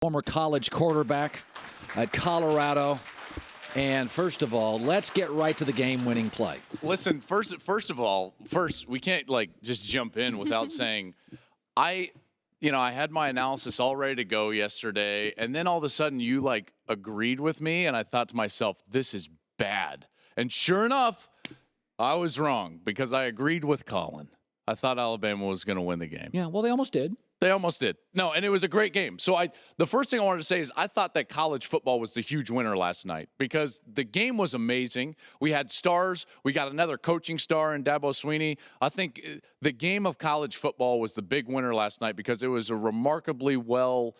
Former college quarterback at Colorado. And first of all, let's get right to the game-winning play. Listen, first of all, we can't just jump in without saying, I had my analysis all ready to go yesterday, and then all of a sudden you agreed with me, and I thought to myself, this is bad. And sure enough, I was wrong because I agreed with Colin. I thought Alabama was going to win the game. Yeah, well, they almost did. They almost did. No, and it was a great game. So the first thing I wanted to say is I thought that college football was the huge winner last night because the game was amazing. We had stars. We got another coaching star in Dabo Swinney. I think the game of college football was the big winner last night because it was a remarkably well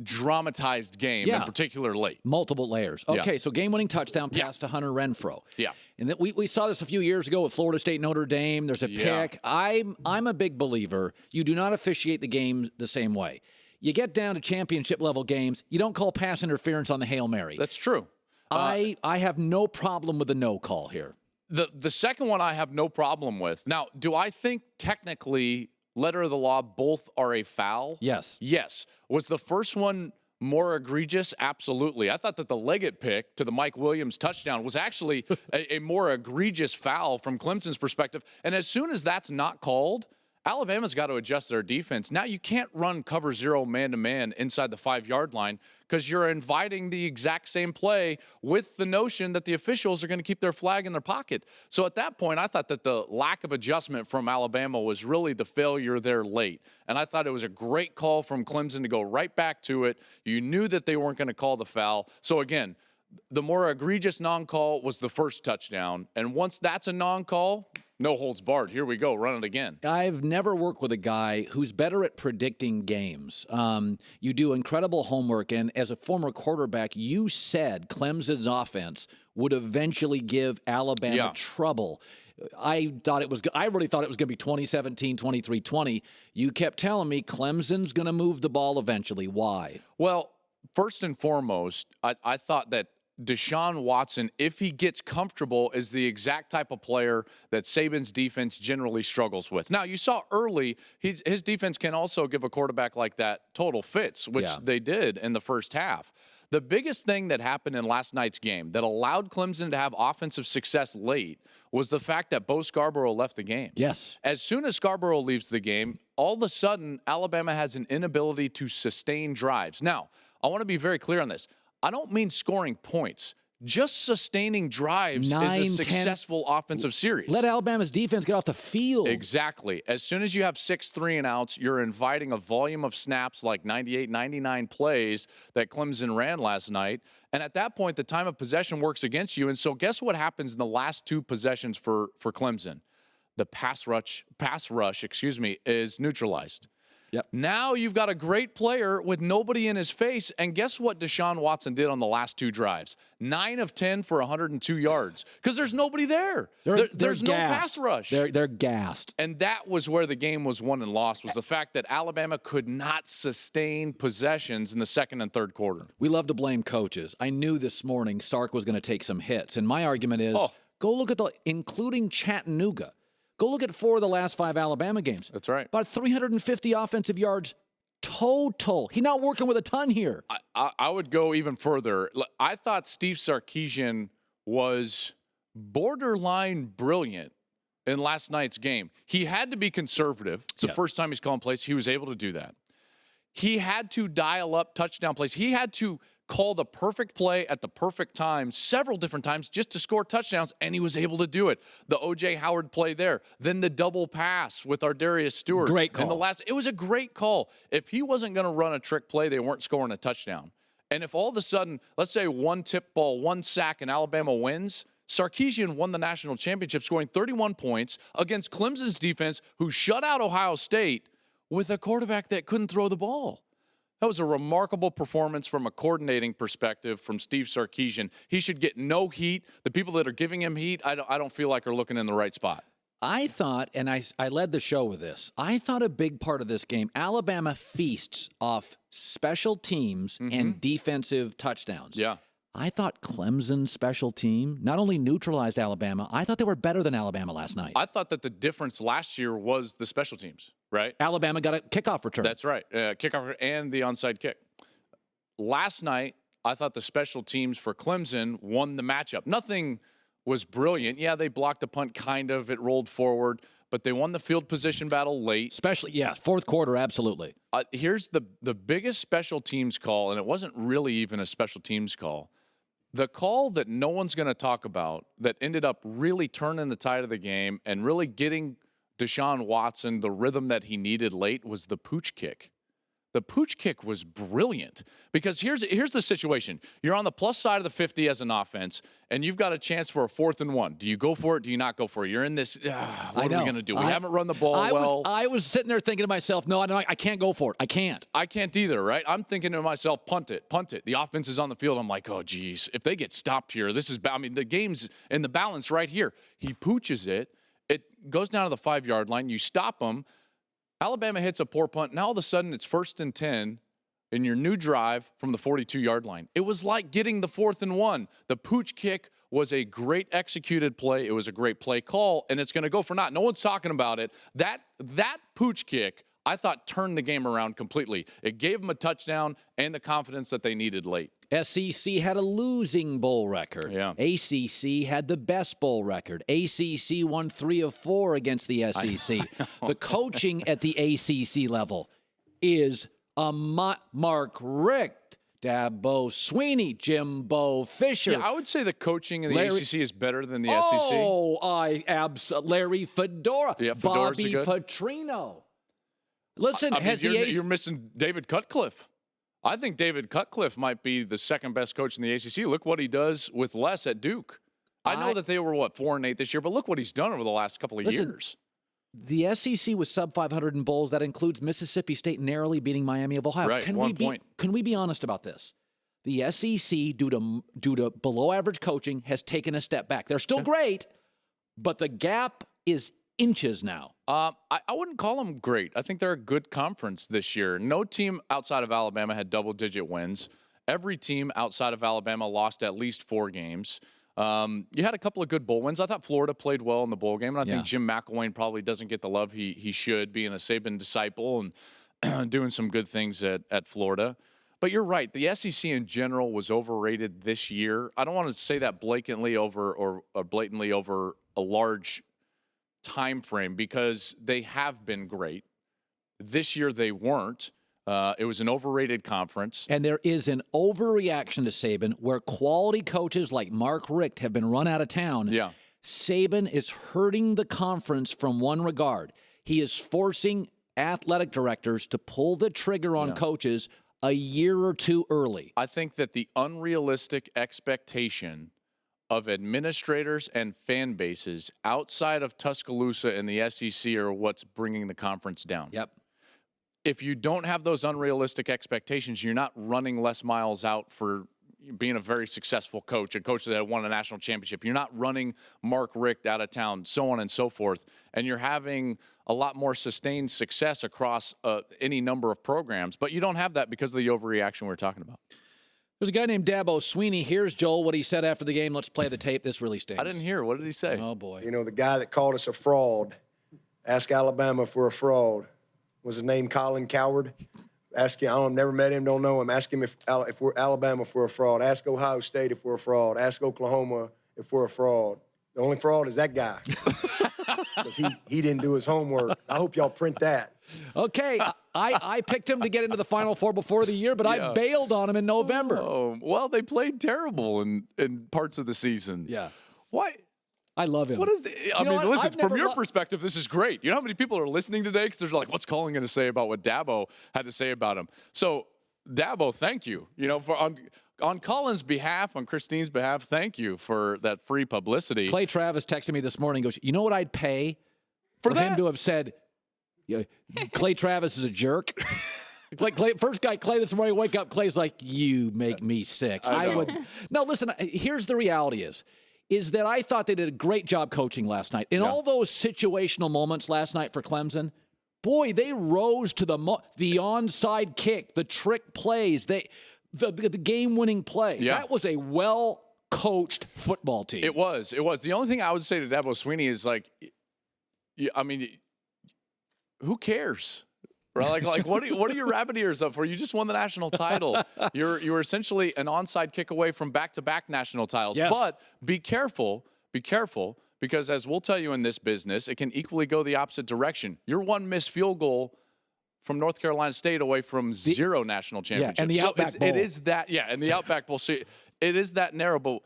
dramatized game, in particular late. Multiple layers. Okay, so game-winning touchdown pass to Hunter Renfrow. Yeah. And we saw this a few years ago with Florida State, Notre Dame. There's a pick. I'm a big believer. You do not officiate the game the same way. You get down to championship-level games, you don't call pass interference on the Hail Mary. That's true. I have no problem with the no call here. The second one I have no problem with. Now, do I think technically letter of the law both are a foul? Yes. Yes. Was the first one more egregious? Absolutely. I thought that the Leggett pick to the Mike Williams touchdown was actually a more egregious foul from Clemson's perspective. And as soon as that's not called, Alabama's got to adjust their defense. Now, you can't run cover zero man-to-man inside the 5-yard line because you're inviting the exact same play with the notion that the officials are going to keep their flag in their pocket. So at that point, I thought that the lack of adjustment from Alabama was really the failure there late. And I thought it was a great call from Clemson to go right back to it. You knew that they weren't going to call the foul. So again, the more egregious non-call was the first touchdown. And once that's a non-call, no holds barred. Here we go. Run it again. I've never worked with a guy who's better at predicting games. You do incredible homework, and as a former quarterback, you said Clemson's offense would eventually give Alabama trouble. I really thought it was going to be 2017, 23-20. You kept telling me Clemson's going to move the ball eventually. Why? Well, first and foremost, I thought that Deshaun Watson, if he gets comfortable, is the exact type of player that Saban's defense generally struggles with. Now, you saw early, his defense can also give a quarterback like that total fits, which they did in the first half. The biggest thing that happened in last night's game that allowed Clemson to have offensive success late was the fact that Bo Scarborough left the game. Yes. As soon as Scarborough leaves the game, all of a sudden, Alabama has an inability to sustain drives. Now, I want to be very clear on this. I don't mean scoring points. Just sustaining drives is a successful offensive series. Let Alabama's defense get off the field. Exactly. As soon as you have 6 3-and-outs, you're inviting a volume of snaps like 98, 99 plays that Clemson ran last night. And at that point, the time of possession works against you. And so guess what happens in the last 2 possessions for Clemson? The pass rush, is neutralized. Yep. Now you've got a great player with nobody in his face, and guess what Deshaun Watson did on the last 2 drives? 9 of 10 for 102 yards because there's nobody there. There's no pass rush. They're gassed. And that was where the game was won and lost, was the fact that Alabama could not sustain possessions in the second and third quarter. We love to blame coaches. I knew this morning Sark was going to take some hits, and my argument is go look at including Chattanooga. Go look at 4 of the last 5 Alabama games. That's right. About 350 offensive yards total. He's not working with a ton here. I would go even further. I thought Steve Sarkisian was borderline brilliant in last night's game. He had to be conservative. It's the first time he's calling plays. He was able to do that. He had to dial up touchdown plays. He had to call the perfect play at the perfect time several different times just to score touchdowns, and he was able to do it. The O.J. Howard play there, then the double pass with Ardarius Stewart. Great call. It was a great call. If he wasn't going to run a trick play, they weren't scoring a touchdown. And if all of a sudden, let's say 1 tip ball, 1 sack, and Alabama wins, Sarkisian won the national championship scoring 31 points against Clemson's defense, who shut out Ohio State with a quarterback that couldn't throw the ball. That was a remarkable performance from a coordinating perspective from Steve Sarkisian. He should get no heat. The people that are giving him heat, I don't feel like are looking in the right spot. I thought, and I led the show with this, I thought a big part of this game, Alabama feasts off special teams and defensive touchdowns. Yeah. I thought Clemson's special team not only neutralized Alabama, I thought they were better than Alabama last night. I thought that the difference last year was the special teams, right? Alabama got a kickoff return. That's right. Kickoff and the onside kick. Last night, I thought the special teams for Clemson won the matchup. Nothing was brilliant. Yeah, they blocked a punt, kind of. It rolled forward. But they won the field position battle late. Especially, yeah, fourth quarter, absolutely. Here's the biggest special teams call, and it wasn't really even a special teams call. The call that no one's going to talk about that ended up really turning the tide of the game and really getting Deshaun Watson the rhythm that he needed late was the pooch kick. The pooch kick was brilliant because here's the situation. You're on the plus side of the 50 as an offense, and you've got a chance for a 4th and 1. Do you go for it? Do you not go for it? You're in this, what are we going to do? We haven't run the ball well. I was sitting there thinking to myself, no, I can't go for it. I can't. I can't either, right? I'm thinking to myself, punt it. The offense is on the field. I'm like, oh, geez, if they get stopped here, this is bad. I mean, the game's in the balance right here. He pooches it. It goes down to the 5-yard line. You stop him. Alabama hits a poor punt. Now all of a sudden it's 1st and 10 in your new drive from the 42-yard line. It was like getting the 4th and 1. The pooch kick was a great executed play. It was a great play call, and it's going to go for naught. No one's talking about it. That pooch kick, I thought, turned the game around completely. It gave them a touchdown and the confidence that they needed late. SEC had a losing bowl record. Yeah. ACC had the best bowl record. ACC won 3 of 4 against the SEC. The coaching at the ACC level is a Mark Richt, Dabo Sweeney, Jimbo Fisher. Yeah, I would say the coaching in the ACC is better than the SEC. Oh, Larry Fedora, yeah, Fedora's Bobby good. Petrino. Listen, you're missing David Cutcliffe. I think David Cutcliffe might be the second best coach in the ACC. Look what he does with Les at Duke. I know that they were, 4-8 this year, but look what he's done over the last couple of years. The SEC was sub 500 in bowls. That includes Mississippi State narrowly beating Miami of Ohio. Right, Can we be honest about this? The SEC, due to below average coaching, has taken a step back. They're still great, but the gap is inches now. I wouldn't call them great. I think they're a good conference this year. No team outside of Alabama had double-digit wins. Every team outside of Alabama lost at least 4 games. You had a couple of good bowl wins. I thought Florida played well in the bowl game, and I think Jim McElwain probably doesn't get the love he should, being a Saban disciple and doing some good things at Florida. But you're right. The SEC in general was overrated this year. I don't want to say that blatantly over a large time frame because they have been great. This year they weren't. It was an overrated conference. And there is an overreaction to Saban where quality coaches like Mark Richt have been run out of town. Yeah. Saban is hurting the conference from one regard. He is forcing athletic directors to pull the trigger on coaches a year or two early. I think that the unrealistic expectation of administrators and fan bases outside of Tuscaloosa and the SEC are what's bringing the conference down. Yep. If you don't have those unrealistic expectations, you're not running Les Miles out for being a very successful coach, a coach that won a national championship. You're not running Mark Richt out of town, so on and so forth. And you're having a lot more sustained success across any number of programs. But you don't have that because of the overreaction we're talking about. There's a guy named Dabo Sweeney. Here's, Joel, what he said after the game. Let's play the tape. This really stinks. I didn't hear. What did he say? Oh, boy. You know, the guy that called us a fraud, ask Alabama if we're a fraud. Was his name Colin Cowherd? Ask him. I don't never met him, don't know him. Ask him if we're Alabama if we're a fraud. Ask Ohio State if we're a fraud. Ask Oklahoma if we're a fraud. The only fraud is that guy because he didn't do his homework. I hope y'all print that. Okay, I picked him to get into the Final Four before the year, but I bailed on him in November. Oh, well, they played terrible in parts of the season. Yeah. Why? I love him. What is it? I mean, listen, from your perspective, this is great. You know how many people are listening today? Because they're like, what's Colin going to say about what Dabo had to say about him? So, Dabo, thank you. You know, on Colin's behalf, on Kristine's behalf, thank you for that free publicity. Clay Travis texted me this morning, goes, you know what I'd pay for him to have said, Clay Travis is a jerk? Like first guy, Clay, this morning, wake up, Clay's like, you make me sick. I would. No, listen, here's the reality is that I thought they did a great job coaching last night. In all those situational moments last night for Clemson, boy, they rose to the onside kick, the trick plays. the game-winning play. Yeah. That was a well-coached football team. It was. The only thing I would say to Dabo Swinney is like, I mean, who cares? Right? Like what are your rabbit ears up for? You just won the national title. You're essentially an onside kick away from back-to-back national titles. Yes. But be careful, because as we'll tell you in this business, it can equally go the opposite direction. You're one missed field goal from North Carolina State away from 0 national championships. and the Outback Bowl. It is that, and the Outback Bowl. So it is that narrow, but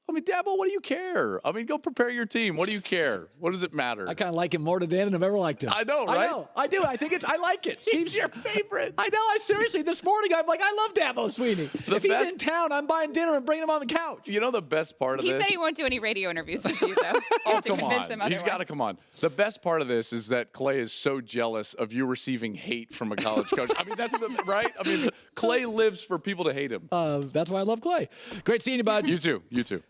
I mean, Dabo, what do you care? I mean, go prepare your team. What do you care? What does it matter? I kind of like him more today than I've ever liked him. I know, right? I do. I think I like it. He's your favorite. I know. Seriously, this morning I'm like, I love Dabo Swinney. If he's in town, I'm buying dinner and bringing him on the couch. You know the best part of He this? said he won't do any radio interviews with you, though. Oh, to come convince him on. He's otherwise. got to come on. The best part of this is that Clay is so jealous of you receiving hate from a college coach. I mean, that's right? I mean, Clay lives for people to hate him. That's why I love Clay. Great seeing you, bud. You too.